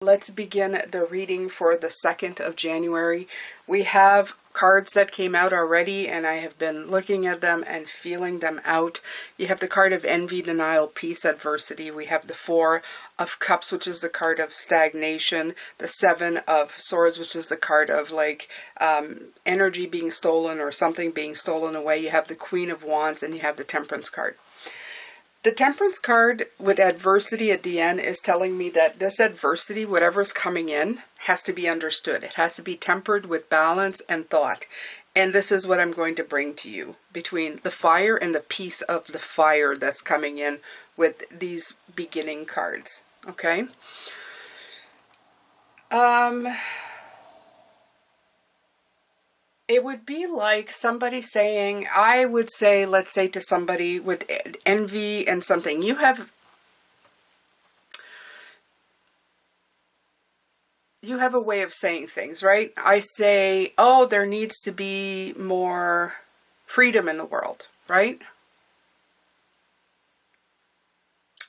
Let's begin the reading for the 2nd of January. We have cards that came out already, and I have been looking at them and feeling them out. You have the card of envy, denial, peace, adversity. We have the 4 of cups, which is the card of stagnation. The 7 of swords, which is the card of energy being stolen or something being stolen away. You have the Queen of Wands, and you have the Temperance card. The Temperance card with adversity at the end is telling me that this adversity, whatever's coming in, has to be understood. It has to be tempered with balance and thought. And this is what I'm going to bring to you between the fire and the peace of the fire that's coming in with these beginning cards. Okay? It would be like somebody saying, I would say, let's say to somebody with envy and something, you have a way of saying things, right? I say, oh, there needs to be more freedom in the world, right?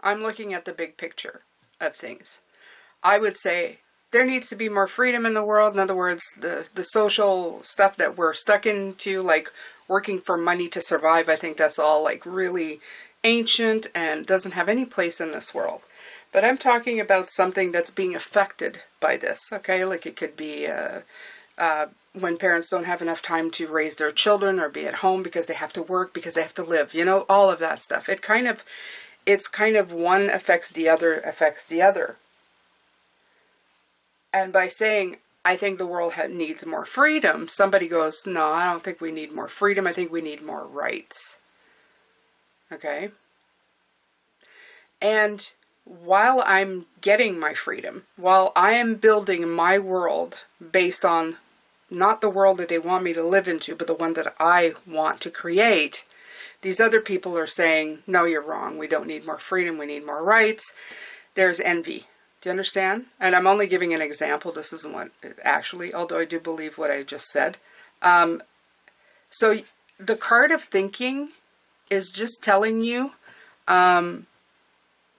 I'm looking at the big picture of things. I would say, there needs to be more freedom in the world. In other words, the social stuff that we're stuck into, like working for money to survive, I think that's all like really ancient and doesn't have any place in this world. But I'm talking about something that's being affected by this, okay? Like it could be when parents don't have enough time to raise their children or be at home because they have to work, because they have to live, you know, all of that stuff. It's kind of one affects the other. And by saying, I think the world needs more freedom, somebody goes, no, I don't think we need more freedom. I think we need more rights. Okay? And while I'm getting my freedom, while I am building my world based on not the world that they want me to live into, but the one that I want to create, these other people are saying, no, you're wrong. We don't need more freedom. We need more rights. There's envy. Do you understand? And I'm only giving an example. This isn't what actually, although I do believe what I just said. So the card of thinking is just telling you, I'm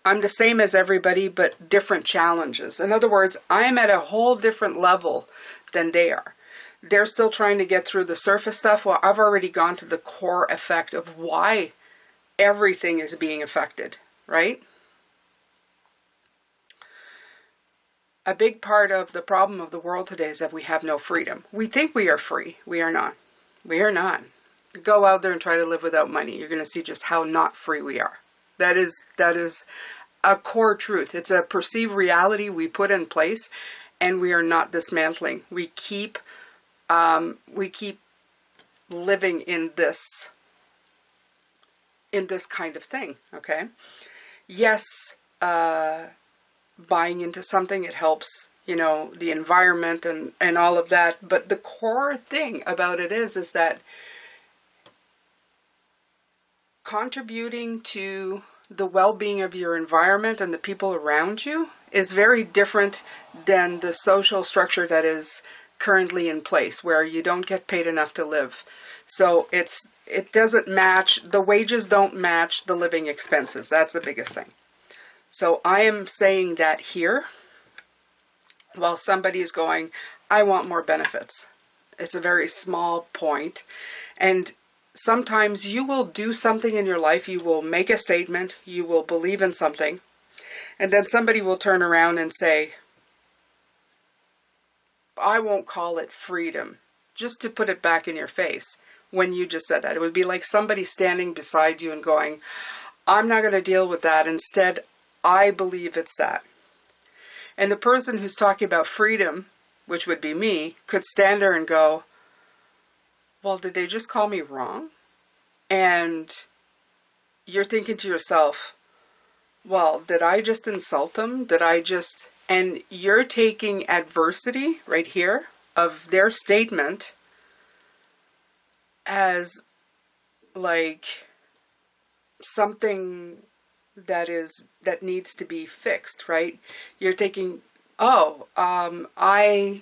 the same as everybody, but different challenges. In other words, I'm at a whole different level than they are. They're still trying to get through the surface stuff. Well, I've already gone to the core effect of why everything is being affected, right? A big part of the problem of the world today is that we have no freedom. We think we are free. We are not. We are not. Go out there and try to live without money. You're going to see just how not free we are. That is a core truth. It's a perceived reality we put in place, and we are not dismantling. We keep living in this kind of thing. Okay. Yes. Buying into something, it helps, you know, the environment and all of that. But the core thing about it is that contributing to the well-being of your environment and the people around you is very different than the social structure that is currently in place, where you don't get paid enough to live. So it doesn't match, the wages don't match the living expenses. That's the biggest thing. So I am saying that here, while somebody is going, I want more benefits. It's a very small point. And sometimes you will do something in your life, you will make a statement, you will believe in something, and then somebody will turn around and say, I won't call it freedom, just to put it back in your face when you just said that. It would be like somebody standing beside you and going, I'm not going to deal with that. Instead, I believe it's that. And the person who's talking about freedom, which would be me, could stand there and go, well, did they just call me wrong? And you're thinking to yourself, well, did I just insult them? And you're taking adversity right here of their statement as like something that needs to be fixed, right? You're thinking, oh, I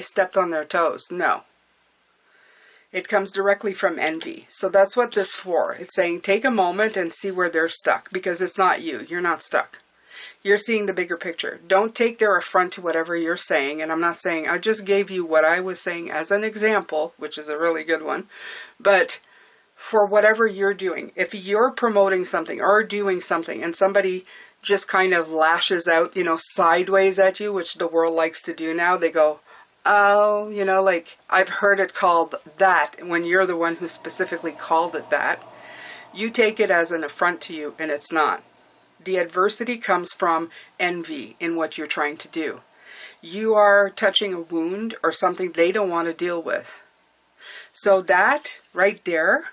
stepped on their toes. No. It comes directly from envy. So that's what this is for. It's saying take a moment and see where they're stuck, because it's not you. You're not stuck. You're seeing the bigger picture. Don't take their affront to whatever you're saying. And I'm not saying, I just gave you what I was saying as an example, which is a really good one. But for whatever you're doing, if you're promoting something or doing something and somebody just kind of lashes out, you know, sideways at you, which the world likes to do now, they go, oh, you know, like I've heard it called that, when you're the one who specifically called it that. You take it as an affront to you, and it's not. The adversity comes from envy in what you're trying to do. You are touching a wound or something they don't want to deal with. So that right there,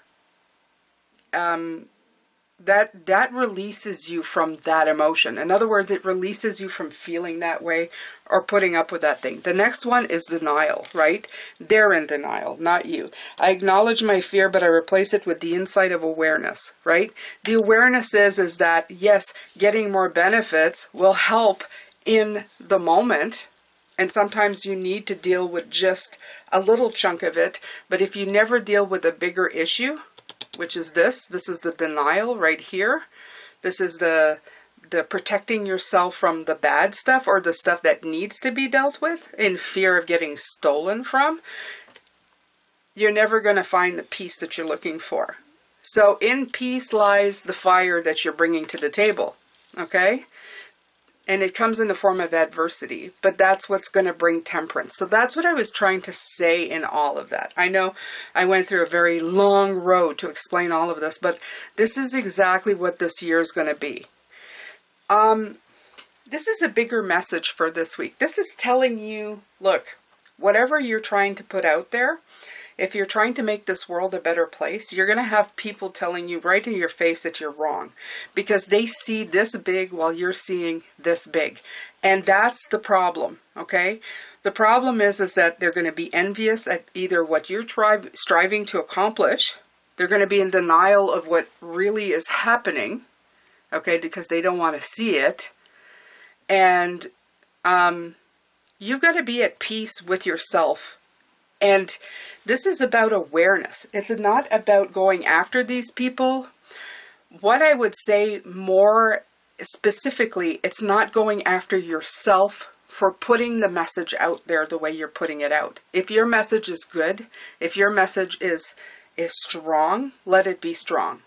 that releases you from that emotion. In other words, it releases you from feeling that way or putting up with that thing. The next one is denial, right? They're in denial, not you. I acknowledge my fear, but I replace it with the insight of awareness, right? The awareness is that, yes, getting more benefits will help in the moment. And sometimes you need to deal with just a little chunk of it. But if you never deal with a bigger issue, which is this is the denial right here. This is the protecting yourself from the bad stuff or the stuff that needs to be dealt with in fear of getting stolen from. You're never going to find the peace that you're looking for. So in peace lies the fire that you're bringing to the table, okay? And it comes in the form of adversity, but that's what's going to bring temperance. So that's what I was trying to say in all of that. I know I went through a very long road to explain all of this, but this is exactly what this year is going to be. This is a bigger message for this week. This is telling you, look, whatever you're trying to put out there, if you're trying to make this world a better place, you're going to have people telling you right in your face that you're wrong because they see this big while you're seeing this big. And that's the problem, okay? The problem is that they're going to be envious at either what you're striving to accomplish. They're going to be in denial of what really is happening, okay, because they don't want to see it. And you've got to be at peace with yourself. And this is about awareness. It's not about going after these people. What I would say more specifically, it's not going after yourself for putting the message out there the way you're putting it out. If your message is good, if your message is strong, let it be strong.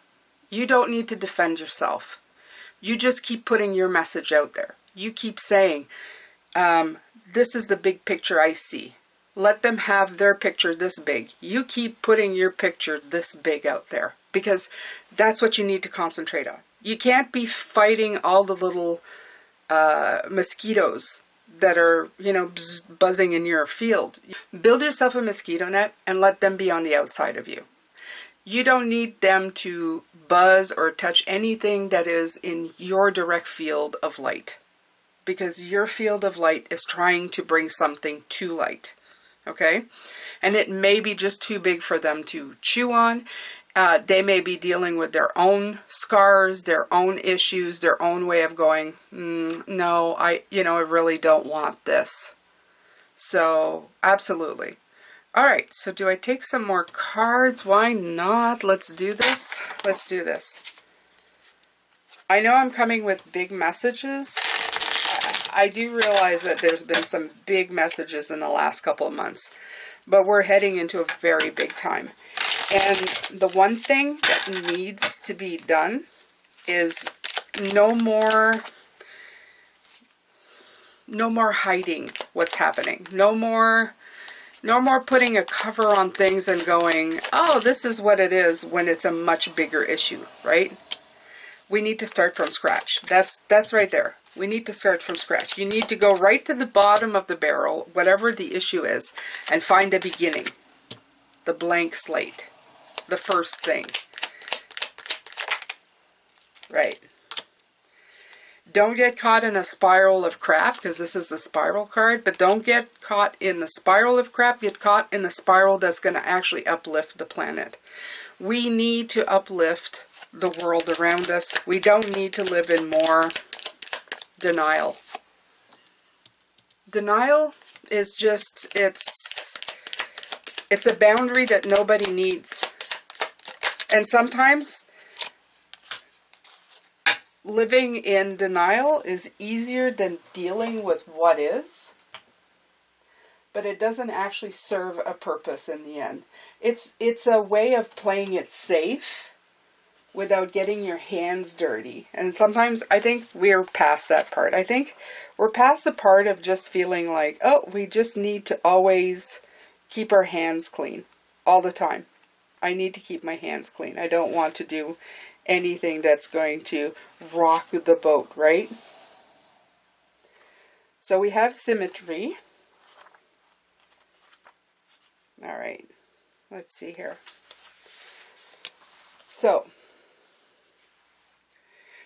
You don't need to defend yourself. You just keep putting your message out there. You keep saying, this is the big picture I see. Let them have their picture this big. You keep putting your picture this big out there because that's what you need to concentrate on. You can't be fighting all the little mosquitoes that are, you know, buzzing in your field. Build yourself a mosquito net and let them be on the outside of you. You don't need them to buzz or touch anything that is in your direct field of light because your field of light is trying to bring something to light. Okay, and it may be just too big for them to chew on. They may be dealing with their own scars, their own issues, their own way of going, no, I really don't want this. So, absolutely. All right, so do I take some more cards? Why not? Let's do this. Let's do this. I know I'm coming with big messages. I do realize that there's been some big messages in the last couple of months, but we're heading into a very big time. And the one thing that needs to be done is no more hiding what's happening. No more putting a cover on things and going, oh, this is what it is when it's a much bigger issue, right? We need to start from scratch. That's right there. We need to start from scratch. You need to go right to the bottom of the barrel, whatever the issue is, and find the beginning. The blank slate. The first thing. Right. Don't get caught in a spiral of crap, because this is a spiral card, but don't get caught in the spiral of crap. Get caught in a spiral that's going to actually uplift the planet. We need to uplift the world around us. We don't need to live in more denial. Denial is just, it's a boundary that nobody needs. And sometimes living in denial is easier than dealing with what is, but it doesn't actually serve a purpose in the end. It's a way of playing it safe without getting your hands dirty. And sometimes I think we're past that part. I think we're past the part of just feeling like, oh, we just need to always keep our hands clean all the time. I need to keep my hands clean. I don't want to do anything that's going to rock the boat, right? So we have symmetry. All right, let's see here. So,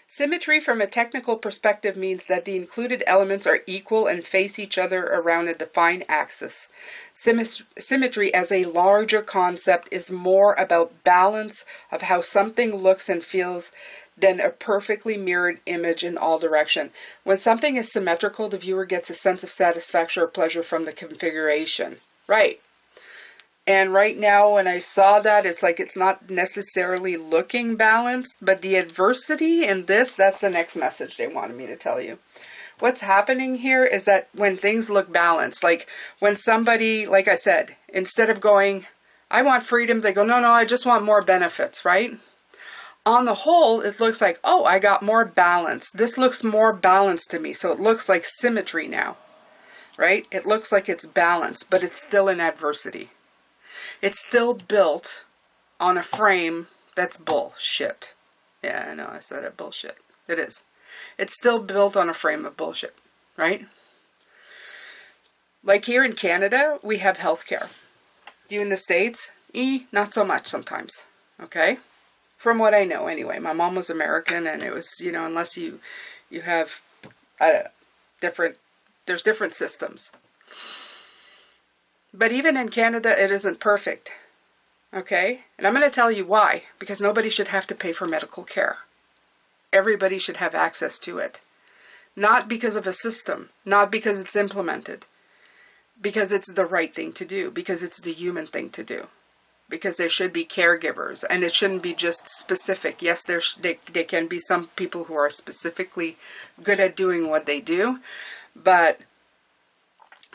symmetry from a technical perspective means that the included elements are equal and face each other around a defined axis. Symmetry as a larger concept is more about balance of how something looks and feels than a perfectly mirrored image in all direction. When something is symmetrical, the viewer gets a sense of satisfaction or pleasure from the configuration. Right. And right now, when I saw that, it's like it's not necessarily looking balanced, but the adversity in this, that's the next message they wanted me to tell you. What's happening here is that when things look balanced, like when somebody, like I said, instead of going, I want freedom, they go, no, I just want more benefits, right? On the whole, it looks like, oh, I got more balance. This looks more balanced to me, so it looks like symmetry now, right? It looks like it's balanced, but it's still in adversity. It's still built on a frame that's bullshit. Yeah, I know, I said it, bullshit. It is. It's still built on a frame of bullshit, right? Like here in Canada, we have healthcare. You in the States, not so much sometimes, okay? From what I know anyway. My mom was American, and it was, you know, unless you have, I don't know, there's different systems. But even in Canada, it isn't perfect, okay? And I'm going to tell you why. Because nobody should have to pay for medical care. Everybody should have access to it. Not because of a system. Not because it's implemented. Because it's the right thing to do. Because it's the human thing to do. Because there should be caregivers. And it shouldn't be just specific. Yes, there can be some people who are specifically good at doing what they do. But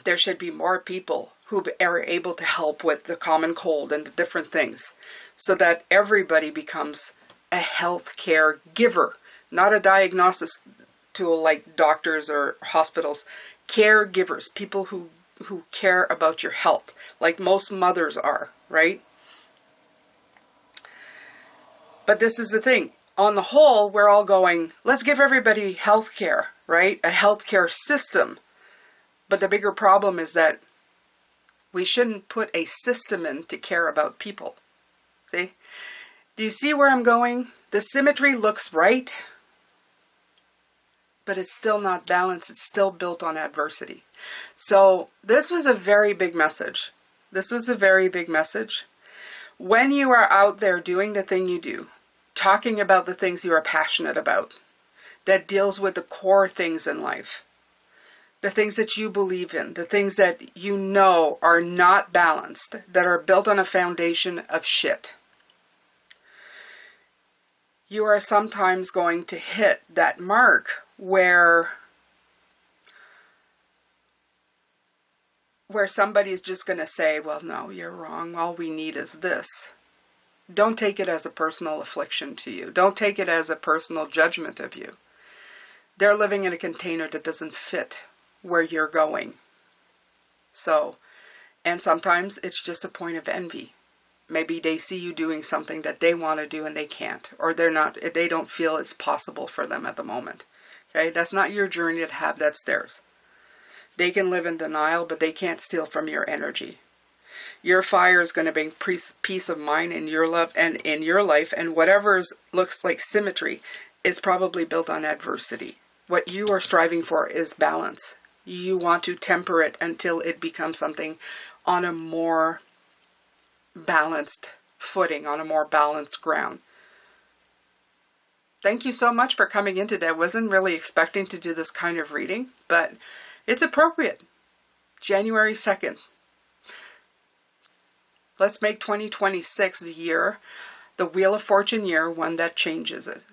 there should be more people who are able to help with the common cold and the different things, so that everybody becomes a health care giver, not a diagnosis tool like doctors or hospitals. Caregivers, people who care about your health, like most mothers are, right? But this is the thing. On the whole, we're all going, let's give everybody health care, right? A health care system. But the bigger problem is that we shouldn't put a system in to care about people. See? Do you see where I'm going? The symmetry looks right, but it's still not balanced. It's still built on adversity. So this was a very big message. This was a very big message. When you are out there doing the thing you do, talking about the things you are passionate about, that deals with the core things in life, the things that you believe in, the things that you know are not balanced, that are built on a foundation of shit, you are sometimes going to hit that mark where somebody is just going to say, well, no, you're wrong. All we need is this. Don't take it as a personal affliction to you. Don't take it as a personal judgment of you. They're living in a container that doesn't fit where you're going. So, and sometimes it's just a point of envy. Maybe they see you doing something that they want to do and they can't, or they don't feel it's possible for them at the moment. Okay, that's not your journey to have, that's theirs. They can live in denial, but they can't steal from your energy. Your fire is going to bring peace of mind in your love and in your life, and whatever looks like symmetry is probably built on adversity. What you are striving for is balance. You want to temper it until it becomes something on a more balanced footing, on a more balanced ground. Thank you so much for coming in today. I wasn't really expecting to do this kind of reading, but it's appropriate. January 2nd. Let's make 2026 the year, the Wheel of Fortune year, one that changes it.